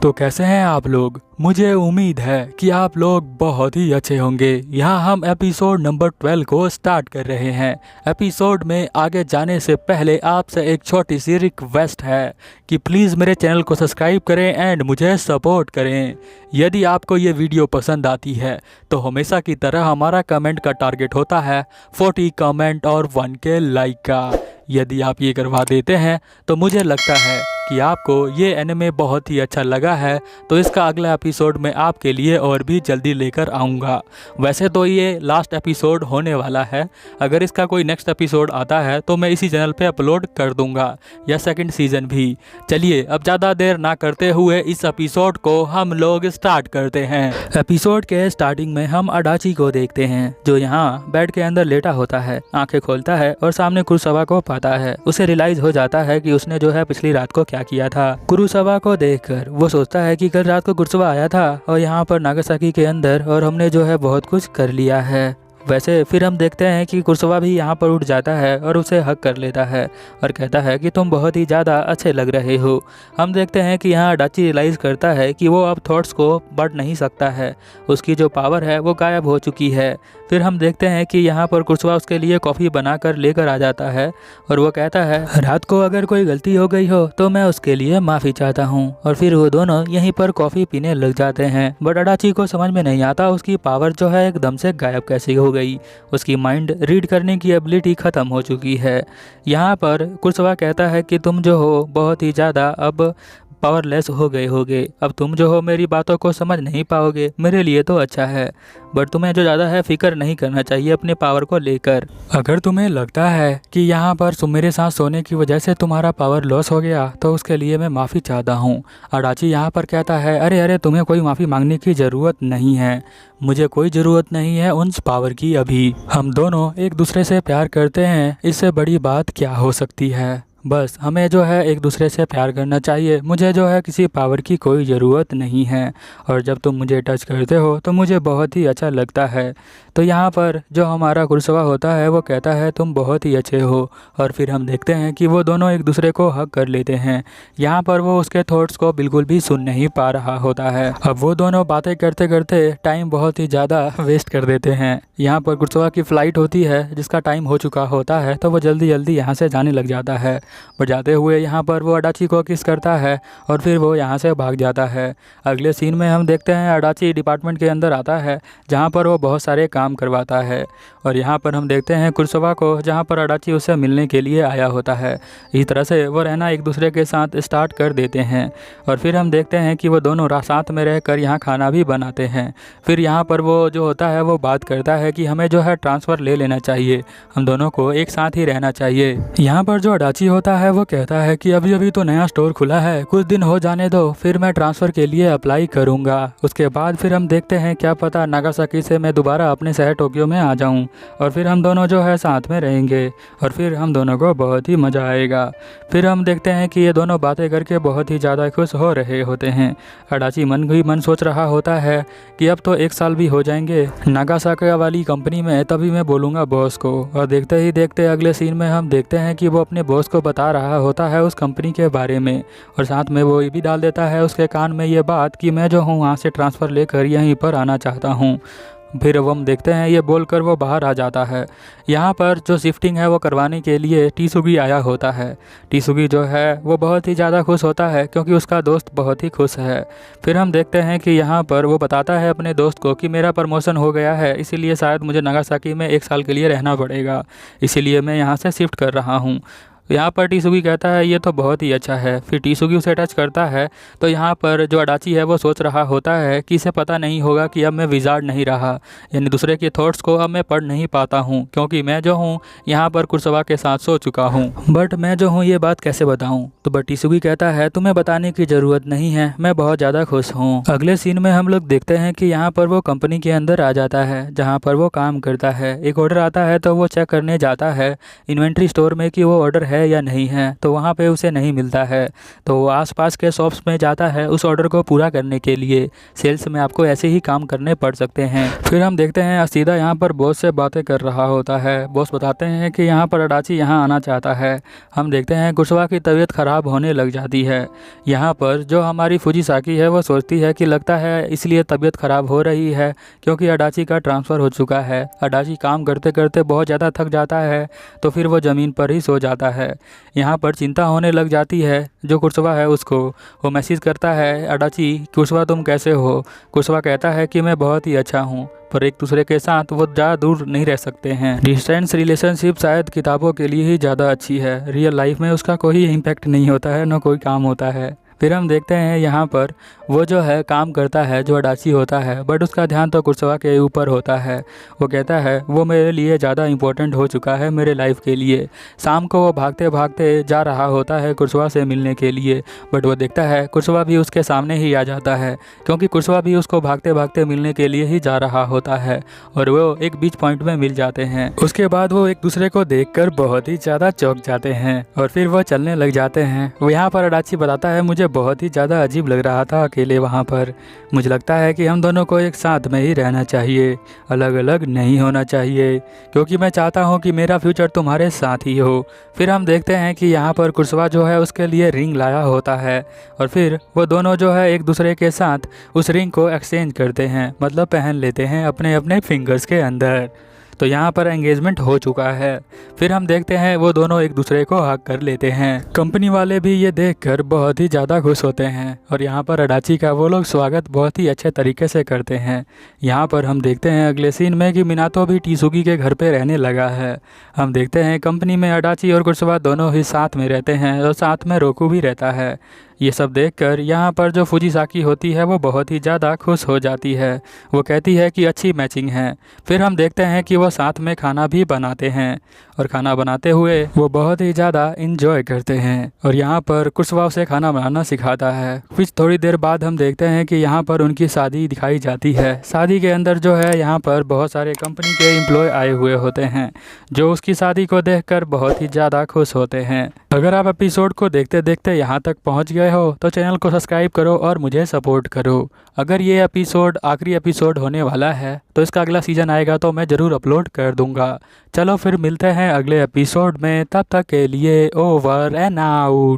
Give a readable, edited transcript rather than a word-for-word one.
तो कैसे हैं आप लोग। मुझे उम्मीद है कि आप लोग बहुत ही अच्छे होंगे। यहाँ हम एपिसोड नंबर 12 को स्टार्ट कर रहे हैं। एपिसोड में आगे जाने से पहले आपसे एक छोटी सी रिक्वेस्ट है कि प्लीज़ मेरे चैनल को सब्सक्राइब करें एंड मुझे सपोर्ट करें। यदि आपको ये वीडियो पसंद आती है तो हमेशा की तरह हमारा कमेंट का टारगेट होता है 40 कमेंट और 1K लाइक का। यदि आप ये करवा देते हैं तो मुझे लगता है कि आपको ये एनिमे बहुत ही अच्छा लगा है, तो इसका अगला एपिसोड मैं आपके लिए और भी जल्दी लेकर आऊँगा। वैसे तो ये लास्ट एपिसोड होने वाला है, अगर इसका कोई नेक्स्ट एपिसोड आता है तो मैं इसी चैनल पे अपलोड कर दूँगा, या सेकंड सीज़न भी। चलिए अब ज़्यादा देर ना करते हुए इस एपिसोड को हम लोग स्टार्ट करते हैं। एपिसोड के स्टार्टिंग में हम अडाची को देखते हैं, जो यहाँ बेड के अंदर लेटा होता है। आंखें खोलता है और सामने कुरुसावा को पाता है। उसे रियलाइज हो जाता है कि उसने जो है पिछली रात को क्या किया था। कुरुसावा को देखकर वो सोचता है कि कल रात को कुरुसावा आया था और यहाँ पर नागासाकी के अंदर, और हमने जो है बहुत कुछ कर लिया है। वैसे फिर हम देखते हैं कि कुरुसावा भी यहाँ पर उठ जाता है और उसे हक कर लेता है और कहता है कि तुम बहुत ही ज़्यादा अच्छे लग रहे हो। हम देखते हैं कि यहाँ अडाची रियलाइज़ करता है कि वो अब थॉट्स को बढ़ नहीं सकता है, उसकी जो पावर है वो गायब हो चुकी है। फिर हम देखते हैं कि यहाँ पर कुरुसावा उसके लिए कॉफ़ी बनाकर लेकर आ जाता है और वो कहता है रात को अगर कोई गलती हो गई हो तो मैं उसके लिए माफ़ी चाहता हूँ। और फिर वो दोनों यहीं पर कॉफ़ी पीने लग जाते हैं। बट अडाची को समझ में नहीं आता उसकी पावर जो है एकदम से गायब कैसे हो गई। उसकी माइंड रीड करने की एबिलिटी ख़त्म हो चुकी है। यहाँ पर कुरुसावा कहता है कि तुम जो हो बहुत ही ज़्यादा अब पावरलेस हो गए होगे, अब तुम जो हो मेरी बातों को समझ नहीं पाओगे। मेरे लिए तो अच्छा है, बट तुम्हें जो ज़्यादा है फिक्र नहीं करना चाहिए अपने पावर को लेकर। अगर तुम्हें लगता है कि यहाँ पर मेरे साथ सोने की वजह से तुम्हारा पावर लॉस हो गया तो उसके लिए मैं माफ़ी चाहता हूँ। अडाची यहाँ पर कहता है अरे तुम्हें कोई माफ़ी मांगने की ज़रूरत नहीं है, मुझे कोई ज़रूरत नहीं है उन पावर की। अभी हम दोनों एक दूसरे से प्यार करते हैं, इससे बड़ी बात क्या हो सकती है। बस हमें जो है एक दूसरे से प्यार करना चाहिए। मुझे जो है किसी पावर की कोई ज़रूरत नहीं है, और जब तुम मुझे टच करते हो तो मुझे बहुत ही अच्छा लगता है। तो यहाँ पर जो हमारा कुरुसावा होता है वो कहता है तुम बहुत ही अच्छे हो। और फिर हम देखते हैं कि वो दोनों एक दूसरे को हग कर लेते हैं। यहाँ पर वो उसके थॉट्स को बिल्कुल भी सुन नहीं पा रहा होता है। अब वो दोनों बातें करते करते टाइम बहुत ही ज़्यादा वेस्ट कर देते हैं। यहाँ पर कुरुसावा की फ़्लाइट होती है जिसका टाइम हो चुका होता है, तो वो जल्दी जल्दी यहाँ से जाने लग जाता है। पर जाते हुए यहाँ पर वो अडाची को किस करता है और फिर वो यहाँ से भाग जाता है। अगले सीन में हम देखते हैं अडाची डिपार्टमेंट के अंदर आता है जहाँ पर वो बहुत सारे काम करवाता है। और यहाँ पर हम देखते हैं कुरुसावा को, जहाँ पर अडाची उससे मिलने के लिए आया होता है। इस तरह से वो रहना एक दूसरे के साथ स्टार्ट कर देते हैं। और फिर हम देखते हैं कि वो दोनों साथ में रहकर यहाँ खाना भी बनाते हैं। फिर यहाँ पर वो जो होता है वो बात करता है कि हमें जो है ट्रांसफ़र ले लेना चाहिए, हम दोनों को एक साथ ही रहना चाहिए। यहाँ पर जो अडाची होता है वो कहता है कि अभी अभी तो नया स्टोर खुला है, कुछ दिन हो जाने दो, फिर मैं ट्रांसफ़र के लिए अप्लाई करूँगा। उसके बाद फिर हम देखते हैं क्या पता नागासाकी से मैं दोबारा अपने शहर टोक्यो में आ जाऊँ, और फिर हम दोनों जो है साथ में रहेंगे और फिर हम दोनों को बहुत ही मज़ा आएगा। फिर हम देखते हैं कि ये दोनों बातें करके बहुत ही ज़्यादा खुश हो रहे होते हैं। अडाची मन ही मन सोच रहा होता है कि अब तो 1 साल भी हो जाएंगे नागासाकी वाली कंपनी में, तभी मैं बोलूँगा बॉस को। और देखते ही देखते अगले सीन में हम देखते हैं कि वो अपने बॉस को बता रहा होता है उस कंपनी के बारे में, और साथ में वो ये भी डाल देता है उसके कान में ये बात कि मैं जो हूँ वहाँ से ट्रांसफ़र लेकर यहीं पर आना चाहता हूँ। फिर वो हम देखते हैं ये बोलकर वो बाहर आ जाता है। यहाँ पर जो शिफ्टिंग है वो करवाने के लिए टीसुगी आया होता है। टीसुगी जो है वो बहुत ही ज़्यादा खुश होता है क्योंकि उसका दोस्त बहुत ही खुश है। फिर हम देखते हैं कि यहाँ पर वो बताता है अपने दोस्त को कि मेरा प्रमोशन हो गया है, इसीलिए शायद मुझे नागासाकी में 1 साल के लिए रहना पड़ेगा, इसीलिए मैं यहाँ से शिफ्ट कर रहा हूँ। यहाँ पर टीसुगी कहता है ये तो बहुत ही अच्छा है। फिर टीसुगी उसे टच करता है तो यहाँ पर जो अडाची है वो सोच रहा होता है कि इसे पता नहीं होगा कि अब मैं विजार्ड नहीं रहा, यानी दूसरे के थॉट्स को अब मैं पढ़ नहीं पाता हूँ, क्योंकि मैं जो हूँ यहाँ पर कुरुसावा के साथ सो चुका हूँ। बट मैं जो हूँ ये बात कैसे बताऊँ। तो बट टीसुगी कहता है तुम्हें बताने की ज़रूरत नहीं है, मैं बहुत ज़्यादा खुश हूँ। अगले सीन में हम लोग देखते हैं कि यहाँ पर वो कंपनी के अंदर आ जाता है जहाँ पर वो काम करता है। एक ऑर्डर आता है तो वो चेक करने जाता है इन्वेंट्री स्टोर में कि वो ऑर्डर है है या नहीं है, तो वहाँ पे उसे नहीं मिलता है। तो वो आसपास के शॉप्स में जाता है उस ऑर्डर को पूरा करने के लिए। सेल्स में आपको ऐसे ही काम करने पड़ सकते हैं। फिर हम देखते हैं असीदा यहाँ पर बॉस से बातें कर रहा होता है। बॉस बताते हैं कि यहाँ पर अडाची यहाँ आना चाहता है। हम देखते हैं कुशवा की तबीयत ख़राब होने लग जाती है। यहाँ पर जो हमारी फुजीसाकी है वो सोचती है कि लगता है इसलिए तबीयत ख़राब हो रही है क्योंकि अडाची का ट्रांसफ़र हो चुका है। अडाची काम करते करते बहुत ज़्यादा थक जाता है तो फिर वो ज़मीन पर ही सो जाता है। यहाँ पर चिंता होने लग जाती है। जो कुशवा है उसको वो मैसेज करता है, अडाची कुशवा तुम कैसे हो। कुशवा कहता है कि मैं बहुत ही अच्छा हूँ, पर एक दूसरे के साथ वो ज़्यादा दूर नहीं रह सकते हैं। डिस्टेंस रिलेशनशिप शायद किताबों के लिए ही ज़्यादा अच्छी है, रियल लाइफ में उसका कोई इम्पैक्ट नहीं होता है, ना कोई काम होता है। फिर हम देखते हैं यहाँ पर वो जो है काम करता है जो अडाची होता है, बट उसका ध्यान तो कुशवा के ऊपर होता है। वो कहता है वो मेरे लिए ज़्यादा इम्पोर्टेंट हो चुका है मेरे लाइफ के लिए। शाम को वो भागते भागते जा रहा होता है कुशवा से मिलने के लिए, बट वो देखता है कुशवा भी उसके सामने ही आ जाता है क्योंकि कुशवा भी उसको भागते भागते मिलने के लिए ही जा रहा होता है और वो एक बीच पॉइंट में मिल जाते हैं। उसके बाद वो एक दूसरे को देखकर बहुत ही ज़्यादा चौंक जाते हैं और फिर वो चलने लग जाते हैं। वो यहाँ पर अडाची बताता है मुझे बहुत ही ज़्यादा अजीब लग रहा था अकेले वहाँ पर। मुझे लगता है कि हम दोनों को एक साथ में ही रहना चाहिए, अलग अलग नहीं होना चाहिए, क्योंकि मैं चाहता हूँ कि मेरा फ्यूचर तुम्हारे साथ ही हो। फिर हम देखते हैं कि यहाँ पर कुशवा जो है उसके लिए रिंग लाया होता है और फिर वो दोनों जो है एक दूसरे के साथ उस रिंग को एक्सचेंज करते हैं, मतलब पहन लेते हैं अपने अपने फिंगर्स के अंदर। तो यहाँ पर एंगेजमेंट हो चुका है। फिर हम देखते हैं वो दोनों एक दूसरे को हक कर लेते हैं। कंपनी वाले भी ये देखकर बहुत ही ज़्यादा खुश होते हैं और यहाँ पर अडाची का वो लोग स्वागत बहुत ही अच्छे तरीके से करते हैं। यहाँ पर हम देखते हैं अगले सीन में कि मिनातो भी टीसुगी के घर पे रहने लगा है। हम देखते हैं कंपनी में अडाची और कुशवा दोनों ही साथ में रहते हैं और साथ में रोकू भी रहता है। ये सब देखकर यहाँ पर जो फुजीसाकी होती है वो बहुत ही ज़्यादा खुश हो जाती है। वो कहती है कि अच्छी मैचिंग है। फिर हम देखते हैं कि वो साथ में खाना भी बनाते हैं और खाना बनाते हुए वो बहुत ही ज़्यादा इंजॉय करते हैं और यहाँ पर कुशवा उसे खाना बनाना सिखाता है। फिर थोड़ी देर बाद हम देखते हैं कि यहाँ पर उनकी शादी दिखाई जाती है। शादी के अंदर जो है यहाँ पर बहुत सारे कंपनी के एम्प्लॉय आए हुए होते हैं जो उसकी शादी को देखकर बहुत ही ज़्यादा खुश होते हैं। अगर आप एपिसोड को देखते देखते यहाँ तक पहुँच गए हो तो चैनल को सब्सक्राइब करो और मुझे सपोर्ट करो। अगर ये एपिसोड आखिरी एपिसोड होने वाला है तो इसका अगला सीज़न आएगा तो मैं ज़रूर अपलोड कर दूंगा। चलो फिर मिलते हैं अगले एपिसोड में, तब तक के लिए ओवर एंड आउट।